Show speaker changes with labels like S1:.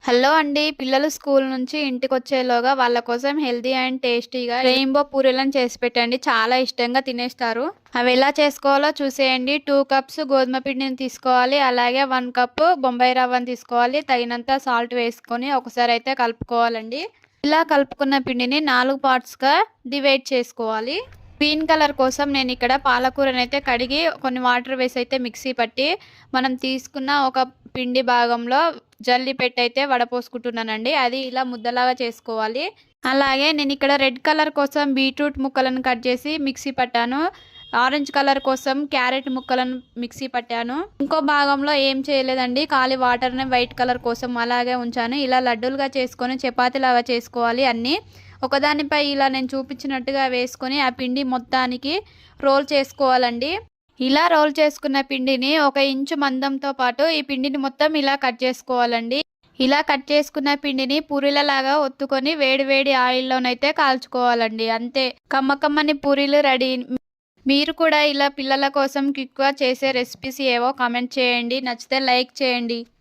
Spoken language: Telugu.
S1: హలో అండి. పిల్లలు స్కూల్ నుంచి ఇంటికొచ్చేలోగా వాళ్ళ కోసం హెల్తీ అండ్ టేస్టీగా రెయిన్బో పూరీలను చేసి పెట్టండి. చాలా ఇష్టంగా తినేస్తారు. అవి ఎలా చేసుకోవాలో చూసేయండి. 2 కప్స్ గోధుమ పిండిని తీసుకోవాలి. అలాగే 1 కప్పు బొంబాయి రవ్వను తీసుకోవాలి. తగినంత సాల్ట్ వేసుకొని ఒకసారి అయితే కలుపుకోవాలండి. ఇలా కలుపుకున్న పిండిని 4 పార్ట్స్‌గా డివైడ్ చేసుకోవాలి. గ్రీన్ కలర్ కోసం నేను ఇక్కడ పాలకూరనైతే కడిగి కొన్ని వాటర్ వేసి అయితే మిక్సీ పట్టి మనం తీసుకున్న ఒక పిండి భాగంలో జల్లి పెట్టయితే వడపోసుకుంటున్నానండి. అది ఇలా ముద్దలాగా చేసుకోవాలి. అలాగే నేను ఇక్కడ రెడ్ కలర్ కోసం బీట్రూట్ ముక్కలను కట్ చేసి మిక్సీ పట్టాను. ఆరెంజ్ కలర్ కోసం క్యారెట్ ముక్కలను మిక్సీ పట్టాను. ఇంకో భాగంలో ఏం చేయలేదండి. ఖాళీ వాటర్‌ని వైట్ కలర్ కోసం అలాగే ఉంచాను. ఇలా లడ్డూలుగా చేసుకొని చపాతీలాగా చేసుకోవాలి అన్నీ. ఒకదానిపై ఇలా నేను చూపించినట్టుగా వేసుకొని ఆ పిండి మొత్తానికి రోల్ చేసుకోవాలండి. ఇలా రోల్ చేసుకున్న పిండిని 1 ఇంచు మందంతో పాటు ఈ పిండిని మొత్తం ఇలా కట్ చేసుకోవాలండి. ఇలా కట్ చేసుకున్న పిండిని పూరీలలాగా ఒత్తుకొని వేడి వేడి ఆయిల్లోనైతే కాల్చుకోవాలండి. అంతే, కమ్మకమ్మని పూరీలు రెడీ. మీరు కూడా ఇలా పిల్లల కోసం క్విక్‌గా చేసే రెసిపీస్ ఏవో కామెంట్ చేయండి. నచ్చితే లైక్ చేయండి.